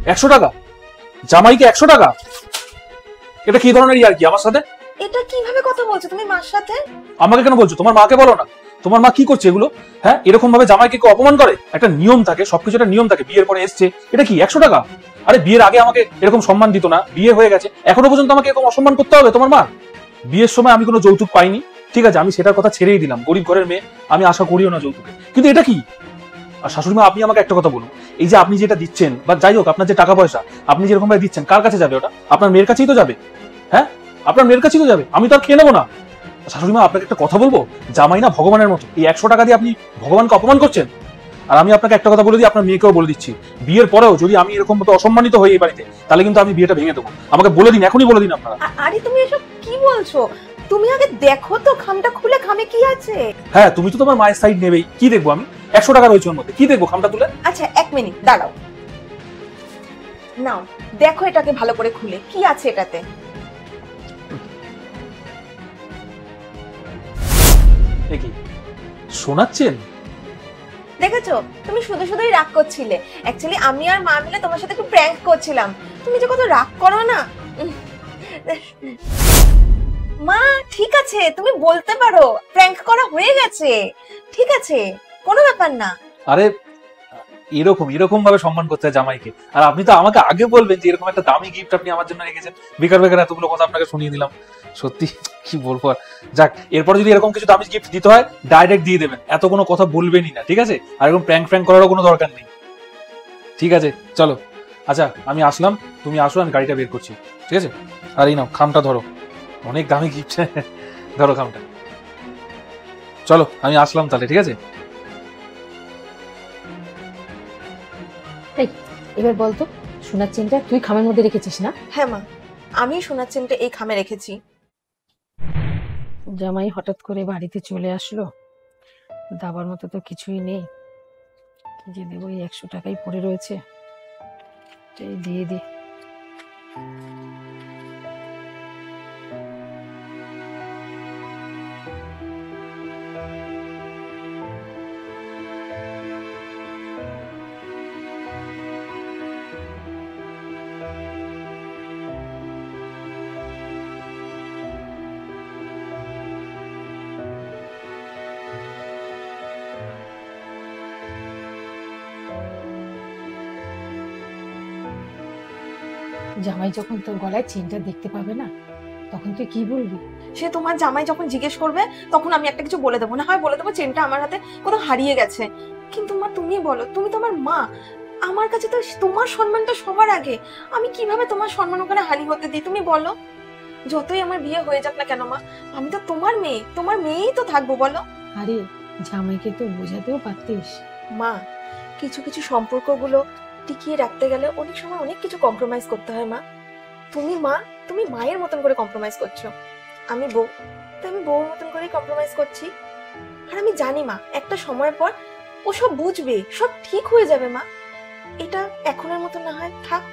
100 টাকা? জামাইকে 100 টাকা? এটা কি ধরনের ইয়ার কি আমার সাথে? এটা কিভাবে কথা বলছো তুমি মার সাথে? আমাকে কেন বলছো? তোমার মাকে বলো না। তোমার মা কি করছে এগুলো? হ্যাঁ, এরকম ভাবে জামাইকে কেউ অপমান করে? একটা নিয়ম থাকে, সবকিছু একটা নিয়ম থাকে। বিয়ের পরে এসছে, এটা কি 100 টাকা? আরে বিয়ের আগে আমাকে এরকম সম্মান দিত না, বিয়ে হয়ে গেছে এখনো পর্যন্ত আমাকে এরকম অসম্মান করতে হবে তোমার মা? বিয়ের সময় আমি কোনো যৌতুক পাইনি, ঠিক আছে, আমি সেটার কথা ছেড়েই দিলাম, গরিব ঘরের মেয়ে, আমি আশা করিও না যৌতুকে। কিন্তু এটা কি? আর শাশুড়ি মা, আপনি আমাকে একটা কথা বলুন, এই যে আপনি যেটা দিচ্ছেন বা যাই হোক আপনার যে টাকা পয়সা আপনি যেরকম ভাবে দিচ্ছেন, কার কাছে যাবে ওটা? আপনার মেয়ের কাছেই তো যাবে। হ্যাঁ, আপনার মেয়ের কাছেই তো যাবে, আমি তো আর খেয়ে নেবো না। শাশুড়ি মা, আপনাকে একটা কথা বলবো, জামাই না ভগবানের মতো, এই 100 টাকা দিয়ে আপনি ভগবানকে অপমান করছেন। আর আমি আপনাকে একটা কথা বলে দিই, আপনার মেয়েকেও বলে দিচ্ছি, বিয়ের পরেও যদি আমি এরকম মতো অসম্মানিত হই এই বাড়িতে, তাহলে কিন্তু আমি বিয়েটা ভেঙে দেবো। আমাকে বলে দিন, এখনই বলে দিন আপনারা। আরে তুমি এসব কি বলছো? তুমি আগে দেখো তো খামটা খুলে, খামে কি আছে? হ্যাঁ, তুমি তো তোমার মায়ের সাইড নেবেই, কি দেখবো আমি? 100 টাকা রয়েছে ওর মধ্যে, কি দেখবো খামটা তুলে? আচ্ছা 1 মিনিট দাঁড়াও, নাও দেখো এটাকে ভালো করে খুলে, কি আছে এটাতে। এ কি শোনাচ্ছেন? দেখেছো, তুমি শুধু শুধুই রাগ করছিলে। অ্যাকচুয়ালি আমি আর মা মিলে তোমার সাথে একটু প্র্যাঙ্ক করছিলাম। তুমি যে কত রাগ করো না। মা ঠিক আছে, তুমি বলতে পারো প্র্যাঙ্ক করা হয়ে গেছে, ঠিক আছে, কোনো ব্যাপার না। আরে এরকম এরকম ভাবে সম্মান করতে হয় জামাইকে? আর আপনি তো আমাকে আগে বলবেন যে এরকম একটা দামি গিফট আপনি আমার জন্য রেখেছেন। বেকার বেকার এতগুলো কথা আপনাকে শুনিয়ে দিলাম, সত্যি কি বলবো আর। যাক, এরপরে যদি এরকম কিছু দামি গিফট দিতে হয় ডাইরেক্ট দিয়ে দেবেন, এত কোনো কথা বলবেনই না, ঠিক আছে? আর এরকম প্র্যাঙ্ক ফ্র্যাঙ্ক করারও কোনো দরকার নেই, ঠিক আছে? চলো, আচ্ছা আমি আসলাম, তুমি আসো, আমি গাড়িটা বের করছি, ঠিক আছে? আর এই নাও খামটা ধরো, অনেক দামি গিফট। ধরো খামটা, চলো আমি আসলাম তাহলে, ঠিক আছে? এই এবার বলতো, সোনার চেনটা তুই খামের মধ্যে রেখেছিস না? হ্যাঁ মা, আমি সোনার চেনটা এই খামে রেখেছি। জামাই হঠাৎ করে বাড়িতে চলে আসলো, দাবার মতো তো কিছুই নেই, কি যে দেবো, এই 100 টাকাই পড়ে রয়েছে, এই দিয়ে দি। জামাই যখন তোর গলায় চেনটা দেখতে পাবে না, তখন তুই কি বলবি? সে তোমার জামাই যখন জিজ্ঞেস করবে তখন আমি একটা কিছু বলে দেবো, না হয় বলে দেবো চেনটা আমার হাতে কোথাও হারিয়ে গেছে। কিন্তু মা তুমি বলো, তুমি তো আমার মা, আমার কাছে তো তোমার সম্মানটা সবার আগে। আমি কিভাবে তোমার সম্মান ওখানে হানি হতে দিই তুমি বলো? যতই আমার বিয়ে হয়ে যাক না কেন মা, আমি তো তোমার মেয়ে, তোমার মেয়েই তো থাকবো বলো। আরে জামাইকে তো বোঝাতেও পারতিস। মা, কিছু কিছু সম্পর্কগুলো টিকিয়ে রাখতে গেলে অনেক সময় অনেক কিছু কম্প্রোমাইজ করতে হয় মা। তুমি মা, তুমি মায়ের মতন করে কম্প্রোমাইজ করছো, আমি বউ, তো আমি বউর মতন করেই কম্প্রোমাইজ করছি। আর আমি জানি মা, একটা সময় পর ও সব বুঝবে, সব ঠিক হয়ে যাবে মা। এটা এখনের মতো না হয় থাক।